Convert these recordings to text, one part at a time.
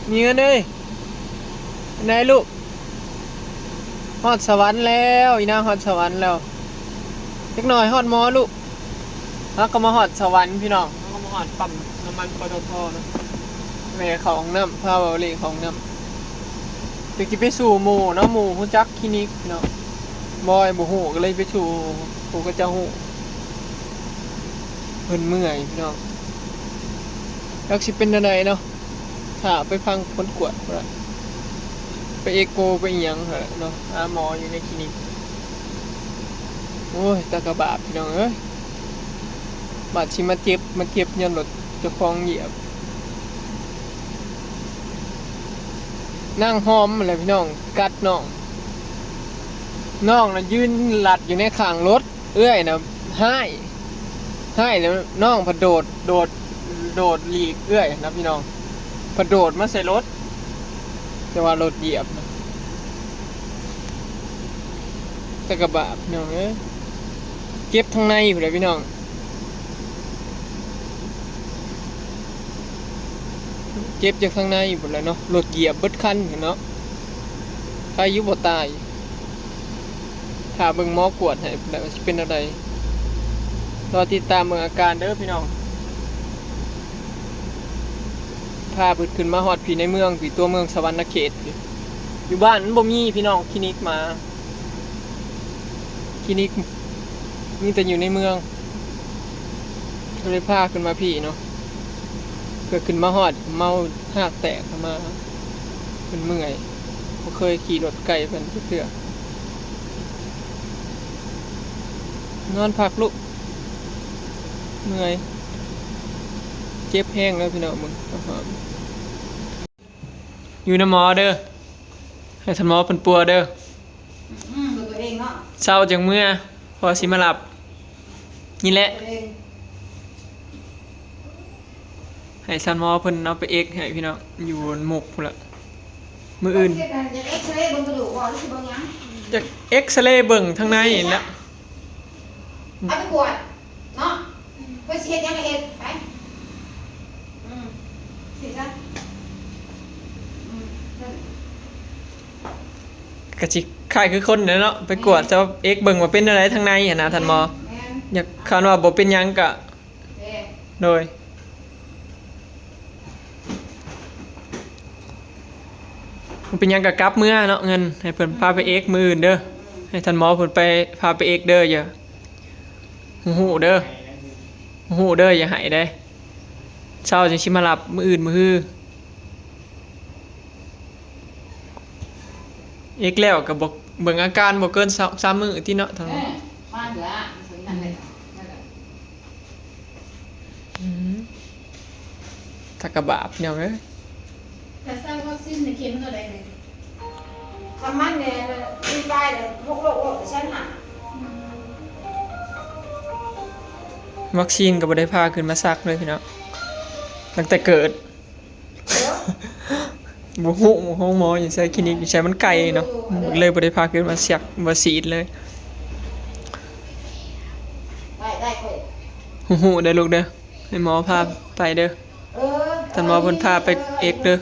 มีเงินเลยไหนลูกฮอดสวรรค์แล้วอีนางฮอดสวรรค์แล้วเล็กน้อยฮอดมอลูกแล้วก็มาฮอดสวรรค์พี่น้องแล้วก็มาฮอดปั๊มน้ำมันปตทนะแม่ของน้ำพาวเวอรี่ของน้ำไปกินไปสู่หมู่เนาะหมู่ฮู้จักคลินิกเนาะบอยบ่ฮู้ก็เลยไปสู่ผู้ก็จะฮู้เพิ่นเมื่อยพี่น้องแล้วสิเป็นจังไดเนาะถ้าไปฟังผลกวดพุ่นล่ะไปเอโกไปอีหยังเหรอเนาะหาหมออยู่ในคลินิกโอ้ยตะกะบาปพี่น้องเอ้ยบาดสิมาเจ็บย้อนรถเจ้าของเหยียบนั่งหอมอะไรพี่น้องกัดน้องน่ะยืนหลัดอยู่ในข้างรถเอื้อยน่ะให้แล้วน้องพะโดดหลีกเอื้อยนะพี่น้องพะโดดมาใส่รถแต่ว่ารถเหยียบนะตะกะบาปพี่น้องเอ้ยเจ็บทั้งในอยู่เลยพี่น้องเจ็บจากข้างในหมดเลยเนาะรถเหยียบเบิดคันเนาะใครยุบบ่ตายถ้าเบิ่งหมอกวดให้แล้วสิเป็นอะไรรอติดตามเบิ่งอาการเด้อพี่น้องพาเพิ่นขึ้นมาฮอดพี่ในเมืองพี่ตัวเมืองสวรรณเขตพี่อยู่บ้านมันบ่มีพี่น้องคลินิกมาคลินิกมีแต่อยู่ในเมืองก็เลยพาขึ้นมาพี่เนาะเพื่อขึ้นมาฮอดเมาหากแตกมาเพิ่นเมื่อยบ่เคยขี่รถไกลเพิ่นเทื่อนอนพักลูกเมื่อยเจ็บแห้งแล้วพี่น้องมึงอยู่น้ำหมอเด้อให้ท่านหมอเพิ่นปัวเด้อดูตัวเองเนาะเช้าจังเมื่อพอสิมาหลับนี่แหละให้ท่านหมอเพิ่นเอาไปเอ็กให้พี่น้องอยู่หมกพุ่นละมื้ออื่นจะเอ็กซเรย์บนกระดูกว่าหรือสิบ่ยังจะเอ็กซเรย์เบิ่งทางในนี่แหละเอาไปกวดเนาะไปสิเฮ็ดยังไงเฮ็ดไปสิซะกะจิคล้ายคือคนเนาะไปกวดจะเอ็กเบิ่งว่าเป็นอะไรทางในหั่นนะท่านหมออยากคาดว่าบ่เป็นหยังก็โดยมันเป็นหยังก็กลับเมื่อเนาะเงินให้เพิ่นพาไปเอ็กมื้ออื่นเด้อให้ท่านหมอเพิ่นไปพาไปเอ็กเด้ออย่าฮู้เด้ออย่าให้ได้เช้าจังสิมารับมื้ออื่นมื้อฮื้อเอ็กแล้วก็บ่เบิ่งอาการบ่เกิน3มื้อที่เนาะท่านมาเหลือนั่นแหละถ้ากะบาปเนี่ยเอ้ยแต่สร้างวัคซีนในเข็มเท่าใดเลยทำมันเนี่ยมีไปเลยโรคฉันหาวัคซีนก็บ่ได้พาขึ้นมาซักเลยพี่น้องตั้งแต่เกิดบ่ฮู้ห้องหมออยู่ใส่คลินิกอยู่ใช้มันไกลเนาะเลยบ่ได้พาขึ้นมาเสียกมาฉีดเลยได้ค่อยฮู้ได้ลูกเด้อให้หมอพาไปเด้อท่านหมอเพิ่นพาไปเอ็กเด้อ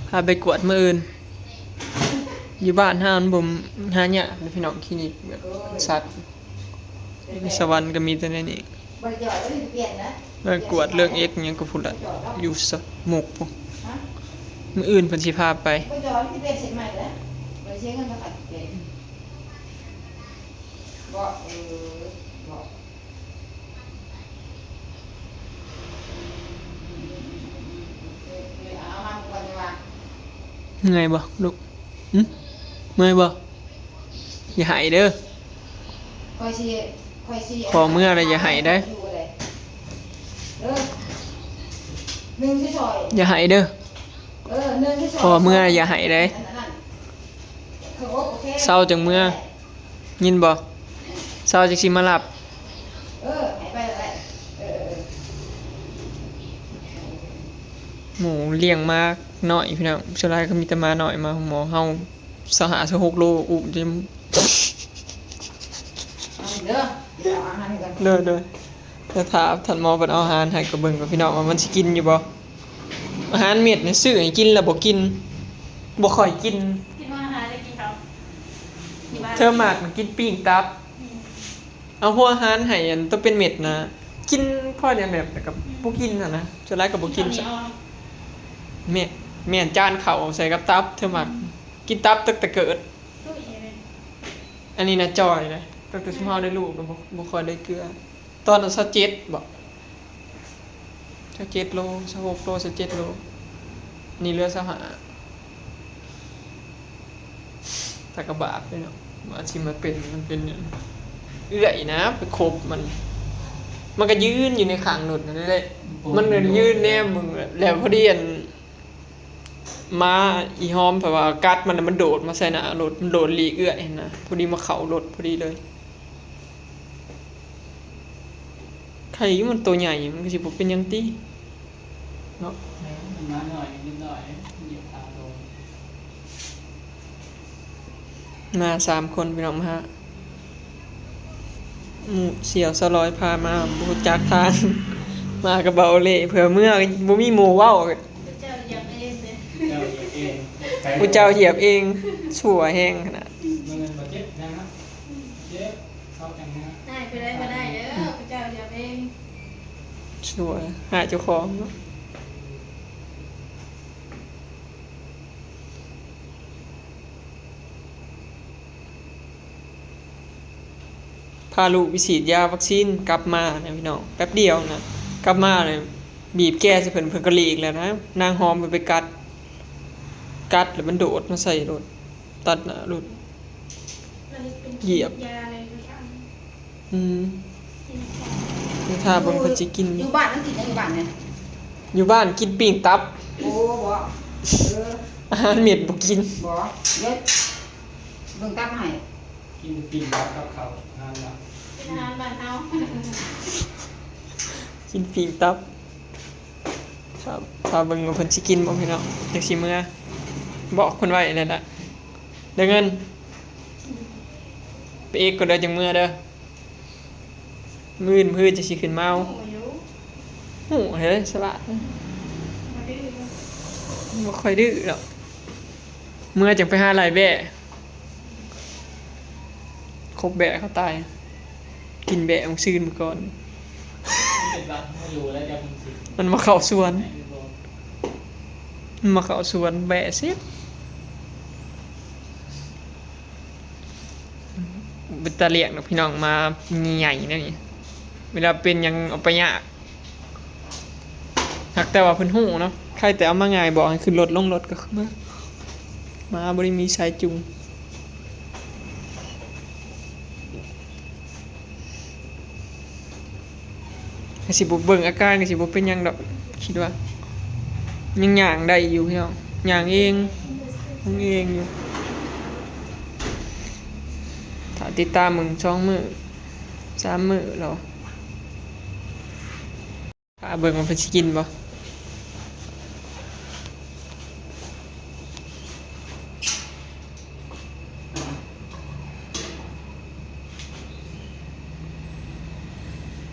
พาไปกวดมื้ออื่นอยู่บ้านเฮามันบ่หายากพี่น้องคลินิกแบบสัตว์สวรรค์ก็มีแต่ในนี้บ่ได้จ่อยบ่ได้เปลี่ยนนะเรื่องกวดเรื่องเอ็กหยังก็พุ่นละอยู่สมุกพุ่นมื้ออื่นเพิ่นสิพาไปบ่จ่อยสิเปลี่ยนเสร็จใหม่แล้วบ่เสียเงินมาตัดเปลี่ยนบ่บ่เอามาก่อนดีกว่าเมื่อยบ่ลูกเมื่อยบ่อย่าหายเด้อค่อยสิขอเมื่ออะไรอย่าหายได้1สิซอยอย่าหายเด้อ1สิซอยขอเมื่ออย่าหายได้เศร้าจังเมื่อยินบ่เศร้าจังสิมาหลับให้ไปแล้วหมูเลี้ยงมากหน่อยพี่น้องสุดท้ายก็มีแต่มาหน่อยมาหมอเฮา26 โลอุ้มจิมเด้อจะถามท่านหมอเพิ่นเอาอาหารให้กับเบิ่งกับพี่น้องว่ามันสิกินอยู่บ่ อาหารเม็ดนี่ซื้อให้กินแล้วบ่กินบ่ค่อยกิน กินว่าอาหารได้กินเขาอยู่บ้าน เธอมากมันกินปิ้งตับ เอาหัวอาหารให้อันต้องเป็นเม็ดนะ กินพอเดียวแบบแต่กับบ่กินน่ะนะจะไล่กับบ่กิน เห ซะ นียว แม่นจานข้าวใส่กับตับเธอมักกินตับตั้งแต่เกิด ตู้เย็นเลย อันนี้นะจอยเลยตั้งแต่สมเฮาได้ลูกก็บ่ค่อยได้เกลือ ตอนนั้น27บ่27โล26โล27โลนี่เหลือ25ถ้ากระบาปเลยเนาะมาสิมาเป็นมันเป็นเนี่ยเอื้อยนะไปคบมันก็ยืนอยู่ในข้างรถนั่นแหละมันก็ยืนแนมมึงอะแล้วพอดีอันมาอีหอมแบบว่ากัดมันน่ะมันโดดมาใส่หน้ารถมันโดดหลีกเอื้อยนะพอดีมาเข้ารถพอดีเลยใครอยู่มันตัวใหญ่มันก็สิบ่เป็นหยังติเนาะ มาหน่อยนิดหน่อยเหยียบตาลง มา3คนพี่น้องมาฮะหมู่เสี่ยวสลอยพามาบ่รู้จักทาง มากับเบาเล่เผื่อเมื่อบ่มีหมู่เว้า พระเจ้าอยากเองเลย เจ้าเหยียบเอง ผู้เจ้าเหยียบเองชั่วแห้งขนาด เงินมาเจ็บนะครับเจ็บเข้าจังนะ ได้ไปได้มาได้เด้อพระเจ้าอยากเอง ชั่วหาเจ้าของเนาะพาลูกไปฉีดยาวัคซีนกลับมาเนี่ยพี่น้องแป๊บเดียวนะกลับมาเลยบีบแก้ใส่เพิ่นก็หลีกแล้วนะนางหอมไปกัดแล้วมันโดดมาใส่รถตัดหน้ารถ เหยียบ ยาอะไรก็ช่าง อืม กินของ นี่ถ้าเบิ่งเพิ่นสิกิน อยู่บ้านนั่งกินอยู่บ้านเนี่ย อยู่บ้านกินปิ้งตับ โอ้บ่เออ อาหารเม็ดบ่กิน บ่เดี๋ยวเบิ่งตั้งให้ กินปิ่นกับเขาทานละ เป็นอาหารบ้านเฮา กินปิ้งตับครับถ้าเบิ่งว่าเพิ่นสิกินบ่พี่น้องจักสิมื้อบอกเพิ่นไว้นั่นล่ะเด้อเงินไปเอกก็ได้จังมื้อเด้อมื้อนจะสิขึ้นมาเอา โอ้ย โอ้เฮ้ยฉลาดนะ มาดื้อ บ่ค่อยดื้อหรอกมื้อจังไปหาหลายแบะครบแบะเขาตาย กินแบะมันซื่นมาก่อน เป็นรักมาอยู่แล้วจะมึงสิ มันมาเข้าสวน ไหนดู มันมาเข้าสวนแบะเสียเป็นตาเลียงเนาะพี่น้องมาใหญ่ๆนะนี่เวลาเป็นหยังเอาไปยากหักแต่ว่าเพิ่นฮู้เนาะใครแต่เอามาง่ายบอกให้ขึ้นรถลงรถก็ขึ้นมาบ่ได้มีสายจูงก็สิบ่เบิ่งอาการก็สิบ่เป็นหยังดอกคิดว่ายังย่างได้อยู่พี่น้องย่างเองทำเองอยู่ถ้าติดตามมึง2มื้อ3มื้อแล้วถ้าเบิ่งมันเพิ่นสิกินบ่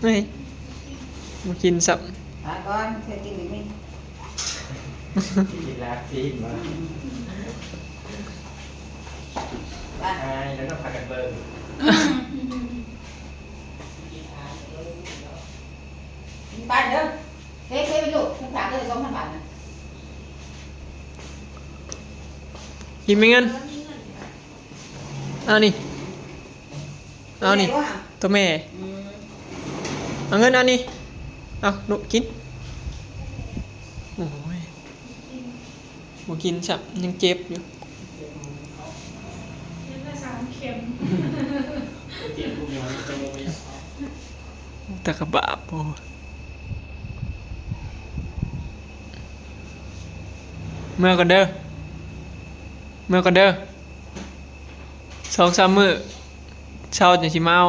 เฮ้ยมากินสับ ตาก่อนเธอกินอีกมั้ย กินแล้วซีนมา บ้าน ใช่แล้วก็พากันเบิ่ง บ้านเด้อเฮ้ยไปลูกคุณฝากเด้อ2,000 บาทนะ กินไหมเงินเอานี่เอานี่ แม่ว่า ตัวแม่ อืม เอาเงินเอานี่เอาหนูกินโอ้ยบ่กินสับยังเจ็บอยู่ เล่นละ3 เข็ม เจ็บพวกนี้มันจะลงไปอย่างเอา แต่กระบาปโอ้เมื่อก่อนเด้อเมื่อก่อนเด้อ2-3มื้อเช้าจังสิมาเอา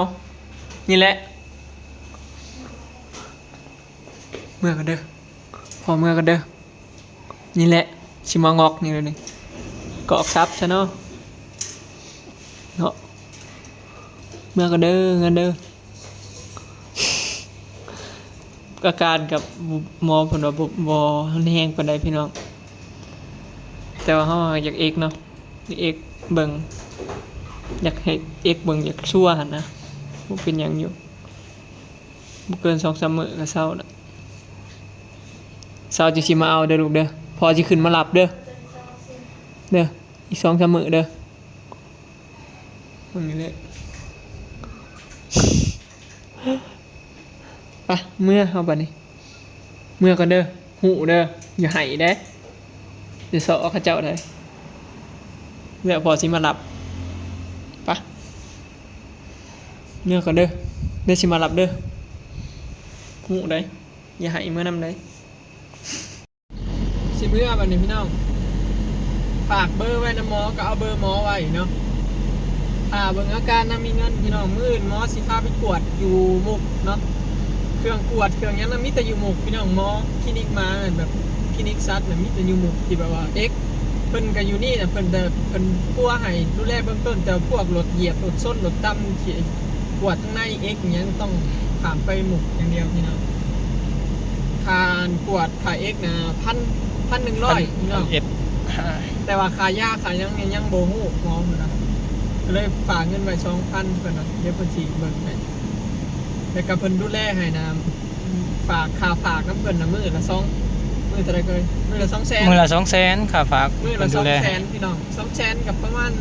นี่แหละเมื่อก่อนเด้อพอเมื่อก่อนเด้อนี่แหละสิมางอกนี่เลยนี่กอกซับซะเนาะเนาะเมื่อก่อนเด้อเงินเด้อ อาการกับหมอเพิ่นว่าบ่แห้งปานใดพี่น้องแต่ว่าเฮาอยากเอกเนาะเอกเบิ่งอยากให้เอกเบิ่งอยากชั่วหั่นนะบ่เป็นหยังอยู่บ่เกิน 2-3 มื้อก็เซาแล้วเซาจังสิมาเอาเด้อลูกเด้อพอสิขึ้นมารับเด้อเด้ออีก 2-3 มื้อเด้อมึงนี่แหละไปเมื่อเฮาบัดนี้เมื่อก่อนเด้อหูเด้ออย่าให้เด้เดี๋ยวเซาะเขาเจ้าได้เดี๋ยวพอสิมารับไปเมื่อก่อนเด้อเดี๋ยวสิมารับเด้อหูได้อย่าให้เมื่อนำได้สิเมื่อบัดนี้พี่น้องฝากเบอร์ไว้นะหมอก็เอาเบอร์หมอไว้เนาะถ้าเบิ่งอาการน่ะมีเงินพี่น้องมื้ออื่นหมอสิพาไปกวดอยู่มุกเนาะเครื่องกวดเครื่องหยังน่ะมีแต่อยู่มุกพี่น้องหมอคลินิกมาแบบคลินิกซัดน่ะมีแต่อยู่มุกที่แบบว่าเพิ่นก็อยู่นี่น่ะเพิ่นปัวให้ดูแลเบื้องต้นแต่พวกรถเหยียบรถส้นรถต่ำที่กวดข้างในอย่างเงี้ยต้องข้ามไปมุกอย่างเดียวพี่น้องค่ากวดค่าน่ะ1,100พี่น้องแต่ว่าค่ายาค่ายังบ่ฮู้หมอพุ่นน่ะก็เลยฝากเงินไว้ 2,000 เพิ่นน่ะเดี๋ยวเพิ่นสิเบิ่งให้แล้วก็เพิ่นดูแลให้นะฝากค่าฝากน้ำเพิ่นน่ะมื้อละ2มื้อเท่าใดเอ่ยมื้อละ200,000มื้อละ 200,000ค่าฝาก มื้อละ200,000พี่น้อง200,000กับประมาณ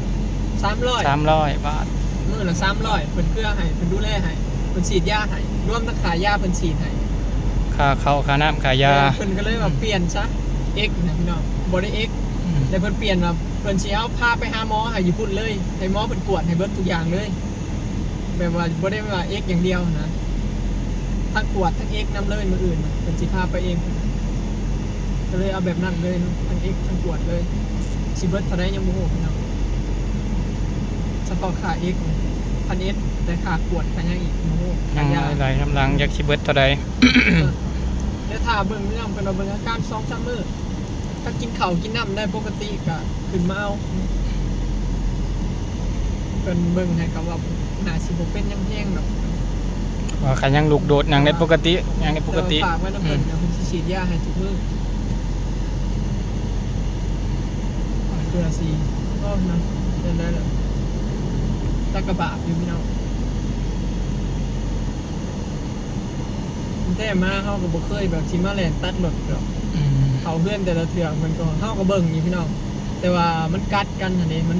300 บาท มื้อละ300เพิ่นเกลือให้เพิ่นดูแลให้เพิ่นฉีดยาให้รวมทั้งค่ายาเพิ่นฉีดให้ ค่าข้าวค่าน้ำค่ายา เพิ่นก็เลยว่าเปลี่ยนซะ X นะพี่น้องบ่ได้ X แต่เพิ่นเปลี่ยนว่าเพิ่นสิเอาพาไปหาหมอให้อยู่พุ่นเลยให้หมอเพิ่นกวดให้เบิดทุกอย่างเลยแบบว่าบ่ได้ว่า X อย่างเดียวนะทั้งกวดทั้ง X นำเลยมื้ออื่นเพิ่นสิพาไปเองก็เลยเอาแบบนั้นเลยเนาะทั้ง X ทั้งกวดเลยสิเบิดเท่าใดยังบ่ฮู้พี่น้องเฉพาะค่า X 1,000 แต่ค่ากวดก็ยังอีกบ่ฮู้ ยัง ยา หลายกำลังอยากสิเบิดเท่าใด แล้วถ้าเบิ่งพี่น้องเป็นเราเบิ่งอาการ2-3 มื้อถ้ากินข้าวกินน้ำได้ปกติก็ขึ้นมาเอาเพิ่นเบิ่งให้ก็ว่าน่าสิบ่เป็นหยังแฮงดอก ว่าคันยังลูกโดดยังได้ปกติยังได้ปกติ แต่ว่าฝากไว้นำเพิ่นเดี๋ยวเพิ่นสิฉีดยาให้ทุกมื้อเพื่อสิก็นะเป็นได้แล้วตะกะบะอยู่พี่น้องแต่มาเฮาก็บ่เคยแบบสิมาแล่นตัดรถดอก เขาเพื่อนแต่ละเถื่อมันก็เข้ากับเบิ่งอยู่พี่น้องแต่ว่ามันกัดกันอันนี้มัน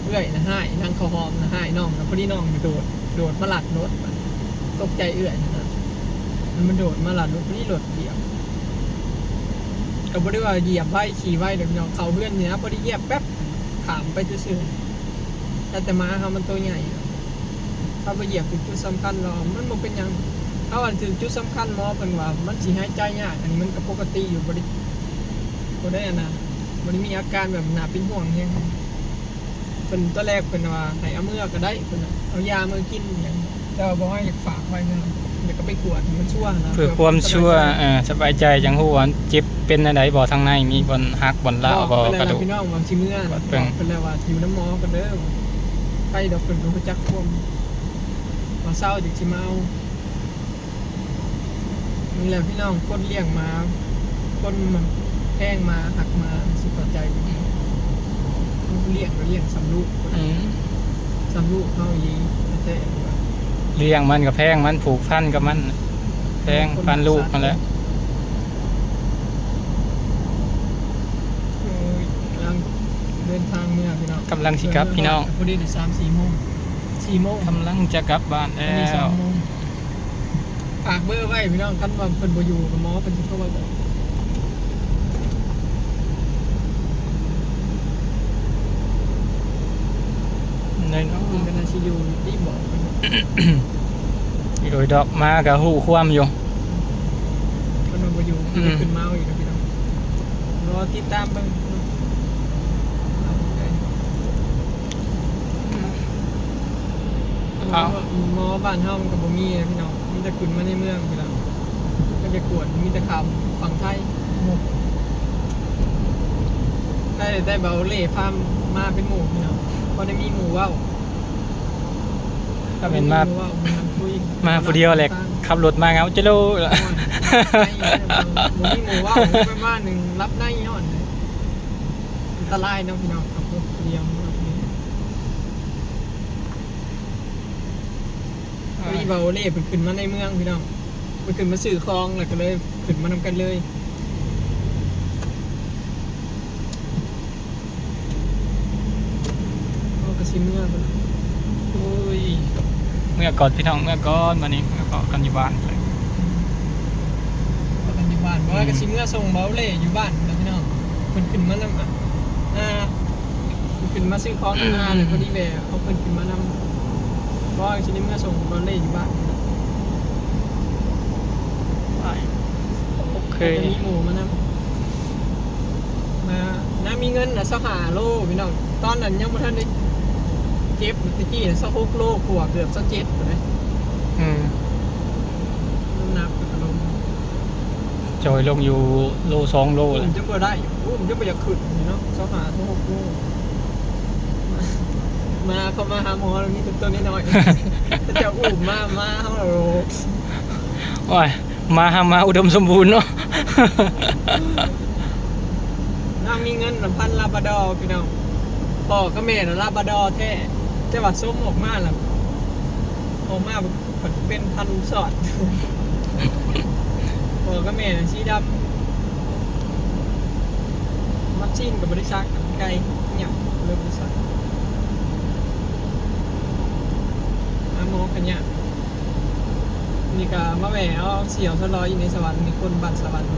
เอื้อยนะให้นางเขาหอมนะให้น้องนะพอดีน้องมันโดดมาหลัดรถมันตกใจเอื้อยนะมันโดดมาหลัดรถนี่รถเดียวก็บ่ได้ว่าเหยียบไว้ขี่ไว้เดี๋ยวพี่น้องเขาเพื่อนนี่นะพอดีเหยียบแป๊บขามไปซื่อๆแต่ม้าเขามันตัวใหญ่ถ้าไปเหยียบถึงจุดสำคัญเรามันบ่เป็นหยังเขาอันถึงจุดสำคัญหมอเพิ่นว่ามันสิหายใจยากอันนี้มันก็ปกติอยู่บ่ได้อันนะบ่ได้มีอาการแบบน่าเป็นห่วงแฮงเพิ่นตอนแรกเพิ่นว่าให้เอามื้อก็ได้เพิ่นเอายามากินหยังแต่ว่าบ่ให้อยากฝากไว้นะอยากก็ไปกวดมันชั่วนะ เพื่อความชั่วสบายใจจังฮู้ว่าเจ็บเป็นอันใดบ่ทางในมีบ่อนหักบ่อนร้าวบ่กระดูก พี่น้องว่าสิมื้อเพิ่นแล้วว่าอยู่น้ำหมอกันเด้อไปดอกเพิ่นก็รู้จักความว่าเศร้าจังสิมาเอานี่แหละพี่น้องคนเลี้ยงมาคนมันแพงมาหักมาสิพอใจเลี้ยงก็เลี้ยงสำลูกสำลูกเขาอีแท้ เลี้ยงมันก็แพงมันผูกพันกับมันแพงพันลูกนั่นแหละ กำลังเดินทางเมื่อพี่น้อง กำลังสิกลับพี่น้อง พอดี3-4 โมง4 โมง กำลังจะกลับบ้านแล้ มี ว 2 โมงฝากเบอร์ไว้พี่น้องคันว่าเพิ่นบ่อยู่กับหมอเพิ่นสิโทรมาบอกในน้อง เพิ่นก็น่าสิอยู่รีบบอกเพิ่น โดยดอกมากับหูความอยู่ เพิ่นว่าบ่อยู่เพิ่นจะขึ้นมาเอาอีกนะพี่น้องรอติดตามเบิ่งหมอบ้านเฮามันก็บ่มีนะพี่น้องมีแต่ขึ้นมาในเมืองพี่น้องก็จะกวดมีแต่ข่าวฝั่งไทยได้เบาเล่พามาเป็นหมู่พี่น้องพอได้มีหมู่เว้า ก็เป็นมา คุย มาผู้เดียวแหละขับรถมาเงาจะโล ม หมูนี่หมูว่าไปบ้านหนึ่งรับได้ยอดเลยอันตรายนะพี่น้องขับรถเรียมแบบนี้พี่เบาเล่เป็นขึ้นมาในเมืองพี่น้องเป็นขึ้นมาสื่อคลองแล้วก็เลยขึ้นมานำกันเลยเอากระชิมเมื่อไป โอ้ยเมื่อก่อนพี่น้องเมื่อก่อนมานี้เมื่อก่อนกันอยู่บ้านเลย กันอยู่บ้านเพราะว่ากระชิมเมื่อส่งเบาเล่อยู่บ้านนะพี่น้องเป็นขึ้นมานำขึ้นมาซื้อของงานเลยพอดีแหวเขาเพิ่นขึ้นมานำเพราะว่าชิ้นนี้เมื่อส่งเบาเล่อยู่บ้าน โอเค จะมีหมูมานำมาน้ามีเงินนะสัก5 โลพี่น้องตอนนั้นยังไม่ทันได้เก็บตะกี้สัก6 โลกว่าเกือบสัก7เลย น้ำหนักกระลม จอยลงอยู่โล2 โล ผ เลย มจะเปิดได้ผมจะไปอยากขึ้นเนาะสัก5 ถึง 6 โลมาเขามาหาหมอตรงนี้ตัวนี้หน่อยจะจะอุ้มมาเขาโร โอ้ยมาอุดมสมบูรณ์เนาะ น้ามีเงินพันลาบาดอพี่น้องพ่อก็แม่น่ะลาบาดอแท้แต่ว่าส้มออกมาล่ะออกมาเป็นพันสอดพ่อก็แม่น่ะสีดำมักชินกับบริษัทไก่เนี่ยเริ่มบริษัทอาโมกันเนี่ยนี่ก็มาแหวเอาเสี่ยวทะลอยอยู่ในสวรรค์มีคนบัตรสวรรค์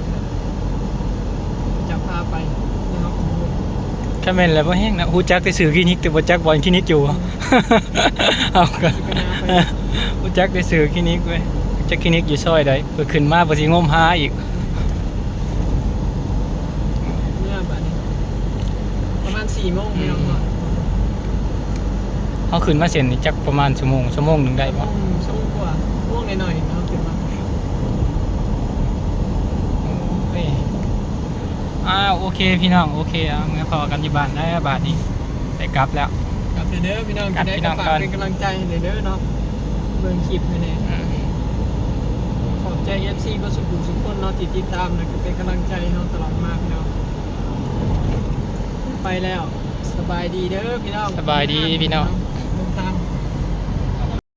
จะพาไปนะครับ แค่แม่นแล้วบ่แห้งนะฮู้จักแต่สื่อคลินิกแต่บ่จักบอลคลินิกอยู่ เอากันฮู้จักแต่สื่อคลินิกเว้ยจักคลินิกอยู่ซอยใดเพิ่นขึ้นมาบ่สิงมหาอีก เนี่ยบัดนี้ประมาณ4 โมงไม่ต้องนอน เฮาขึ้นมาเส้นนี่จักประมาณชั่วโมงหนึงได้บ่ ช่วงกว่าช่วงหน่อยๆเนาะขึ้นมา โอ้ยโอเคพี่น้องโอเคเมื่อพอกันอยู่บ้านได้บาดนี้ได้กลับแล้ว กลับเด้อพี่น้อง กลับ จะได้ พี่น้อง ฝาก ก่อน เป็นกำลังใจให้เด้อเนาะเบิ่งคลิปให้แน่ อืม ขอบใจ FC ก็สุขุมสุขคนเนาะที่ติดตามนะก็เป็นกำลังใจให้เนาะตลอดมาพี่น้องไปแล้วสบายดีเด้อพี่น้อง สบายดีพี่น้อง ง